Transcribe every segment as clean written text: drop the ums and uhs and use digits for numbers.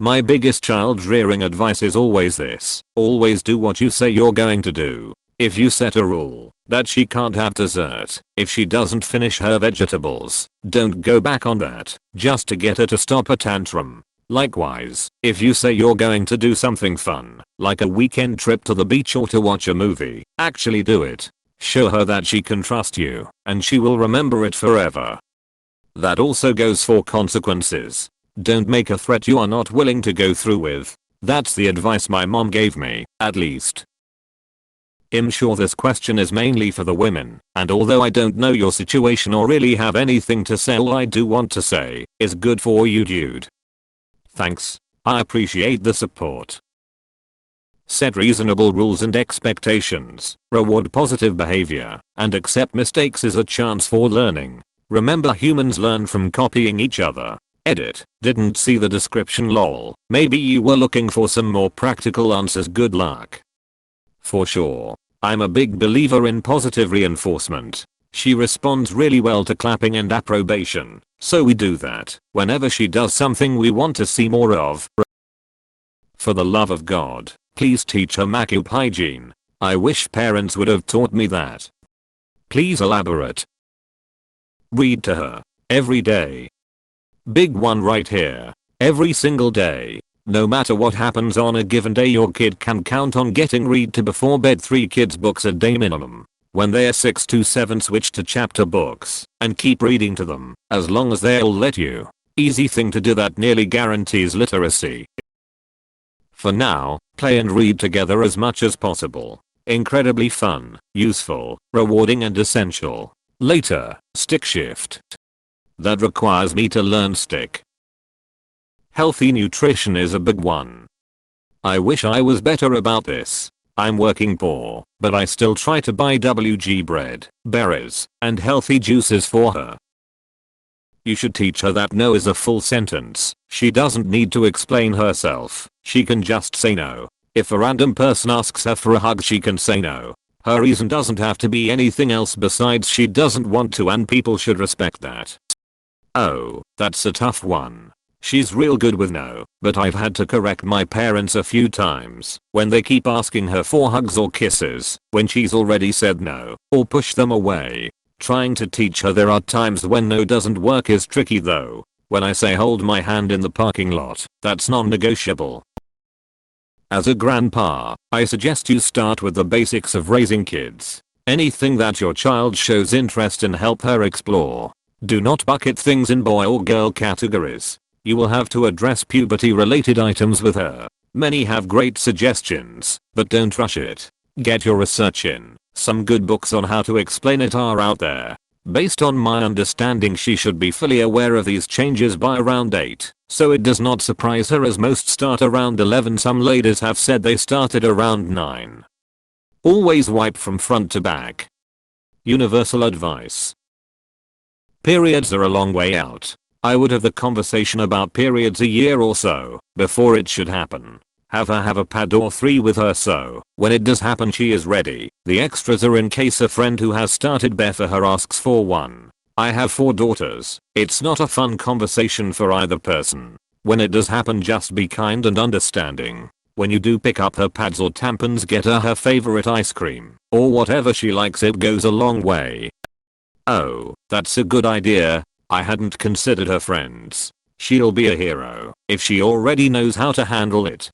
My biggest child rearing advice is always this: always do what you say you're going to do. If you set a rule that she can't have dessert if she doesn't finish her vegetables, don't go back on that just to get her to stop a tantrum. Likewise, if you say you're going to do something fun, like a weekend trip to the beach or to watch a movie, actually do it. Show her that she can trust you, and she will remember it forever. That also goes for consequences. Don't make a threat you are not willing to go through with. That's the advice my mom gave me, at least. I'm sure this question is mainly for the women, and although I don't know your situation or really have anything to say, all I do want to say is good for you, dude. Thanks. I appreciate the support. Set reasonable rules and expectations, reward positive behavior, and accept mistakes as a chance for learning. Remember, humans learn from copying each other. Edit. Didn't see the description, lol. Maybe you were looking for some more practical answers. Good luck. For sure. I'm a big believer in positive reinforcement. She responds really well to clapping and approbation, so we do that whenever she does something we want to see more of. For the love of God, please teach her makeup hygiene. I wish parents would have taught me that. Please elaborate. Read to her. Every day. Big one right here. Every single day. No matter what happens on a given day, your kid can count on getting read to before bed. 3 kids books a day minimum. When they're 6 to 7, switch to chapter books and keep reading to them as long as they'll let you. Easy thing to do that nearly guarantees literacy. For now, play and read together as much as possible. Incredibly fun, useful, rewarding and essential. Later, stick shift. That requires me to learn stick. Healthy nutrition is a big one. I wish I was better about this. I'm working poor, but I still try to buy WG bread, berries, and healthy juices for her. You should teach her that no is a full sentence. She doesn't need to explain herself. She can just say no. If a random person asks her for a hug, she can say no. Her reason doesn't have to be anything else besides she doesn't want to, and people should respect that. Oh, that's a tough one. She's real good with no, but I've had to correct my parents a few times when they keep asking her for hugs or kisses when she's already said no, or push them away. Trying to teach her there are times when no doesn't work is tricky though. When I say hold my hand in the parking lot, that's non-negotiable. As a grandpa, I suggest you start with the basics of raising kids. Anything that your child shows interest in, help her explore. Do not bucket things in boy or girl categories. You will have to address puberty related items with her. Many have great suggestions, but don't rush it. Get your research in. Some good books on how to explain it are out there. Based on my understanding, she should be fully aware of these changes by around 8, so it does not surprise her as most start around 11. Some ladies have said they started around 9. Always wipe from front to back. Universal advice. Periods are a long way out. I would have the conversation about periods a year or so before it should happen. Have her have a pad or 3 with her, so when it does happen she is ready. The extras are in case a friend who has started bare for her asks for one. I have 4 daughters. It's not a fun conversation for either person. When it does happen, just be kind and understanding. When you do pick up her pads or tampons, get her favorite ice cream or whatever she likes. It goes a long way. Oh, that's a good idea. I hadn't considered her friends. She'll be a hero if she already knows how to handle it.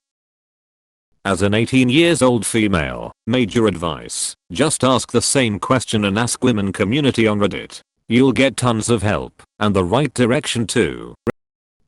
As an 18 years old female, major advice: just ask the same question and ask women community on Reddit. You'll get tons of help and the right direction too.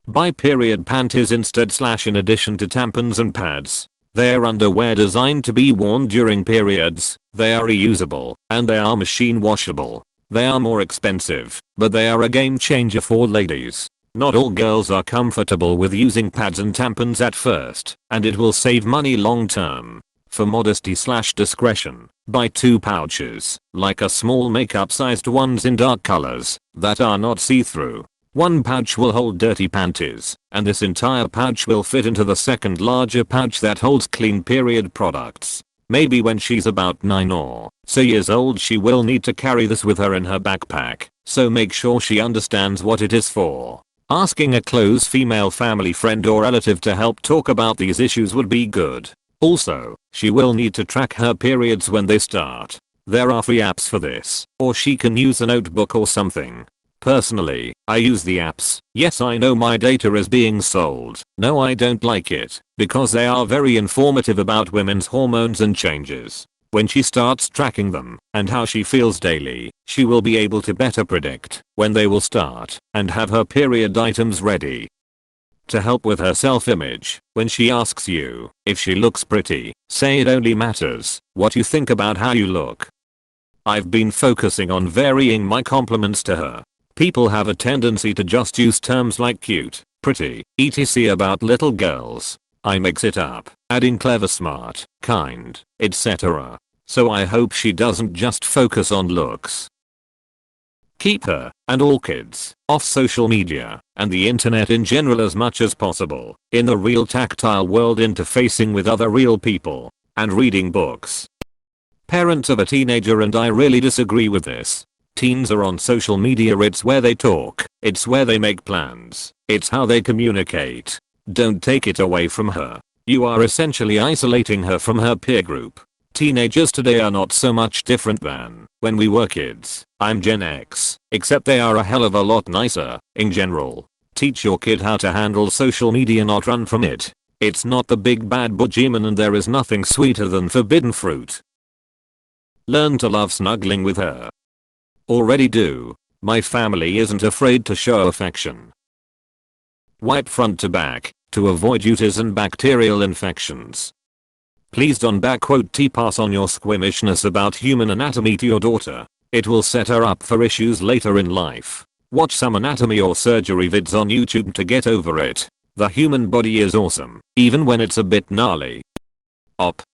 Buy period panties instead / in addition to tampons and pads. They're underwear designed to be worn during periods. They are reusable and they are machine washable. They are more expensive, but they are a game changer for ladies. Not all girls are comfortable with using pads and tampons at first, and it will save money long term. For modesty / discretion, buy 2 pouches, like a small makeup sized ones in dark colors, that are not see-through. One pouch will hold dirty panties, and this entire pouch will fit into the second larger pouch that holds clean period products. Maybe when she's about 9 or so years old she will need to carry this with her in her backpack, so make sure she understands what it is for. Asking a close female family friend or relative to help talk about these issues would be good. Also, she will need to track her periods when they start. There are free apps for this, or she can use a notebook or something. Personally, I use the apps. Yes, I know my data is being sold. No, I don't like it, because they are very informative about women's hormones and changes. When she starts tracking them and how she feels daily, she will be able to better predict when they will start and have her period items ready. To help with her self-image, when she asks you if she looks pretty, say it only matters what you think about how you look. I've been focusing on varying my compliments to her. People have a tendency to just use terms like cute, pretty, etc. about little girls. I mix it up, adding clever, smart, kind, etc. So I hope she doesn't just focus on looks. Keep her, and all kids, off social media, and the internet in general as much as possible, in the real tactile world, interfacing with other real people, and reading books. Parents of a teenager and I really disagree with this. Teens are on social media, it's where they talk, it's where they make plans, it's how they communicate. Don't take it away from her. You are essentially isolating her from her peer group. Teenagers today are not so much different than when we were kids. I'm Gen X, except they are a hell of a lot nicer, in general. Teach your kid how to handle social media, not run from it. It's not the big bad boogeyman, and there is nothing sweeter than forbidden fruit. Learn to love snuggling with her. Already do. My family isn't afraid to show affection. Wipe front to back to avoid UTIs and bacterial infections. Please don't pass on your squeamishness about human anatomy to your daughter. It will set her up for issues later in life. Watch some anatomy or surgery vids on YouTube to get over it. The human body is awesome, even when it's a bit gnarly.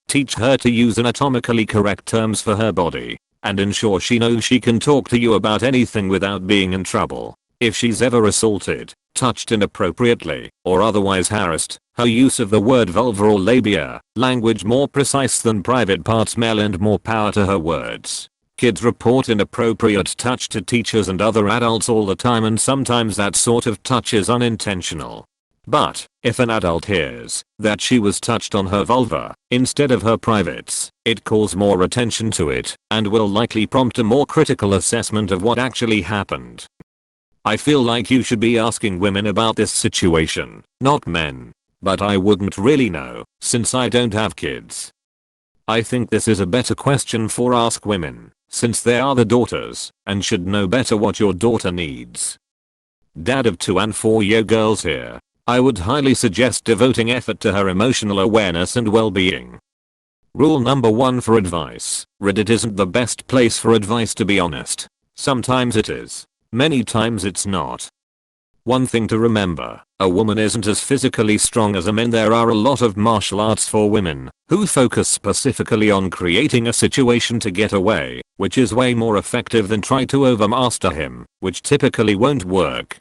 Teach her to use anatomically correct terms for her body, and ensure she knows she can talk to you about anything without being in trouble. If she's ever assaulted, touched inappropriately, or otherwise harassed, her use of the word vulva or labia, language more precise than private parts, male, and more power to her words. Kids report inappropriate touch to teachers and other adults all the time, and sometimes that sort of touch is unintentional. But if an adult hears that she was touched on her vulva instead of her privates, it calls more attention to it and will likely prompt a more critical assessment of what actually happened. I feel like you should be asking women about this situation, not men. But I wouldn't really know, since I don't have kids. I think this is a better question for Ask Women, since they are the daughters, and should know better what your daughter needs. Dad of 2 and 4-year girls here. I would highly suggest devoting effort to her emotional awareness and well-being. Rule number 1 for advice. Reddit isn't the best place for advice, to be honest. Sometimes it is. Many times it's not. One thing to remember, a woman isn't as physically strong as a man. There are a lot of martial arts for women who focus specifically on creating a situation to get away, which is way more effective than try to overmaster him, which typically won't work.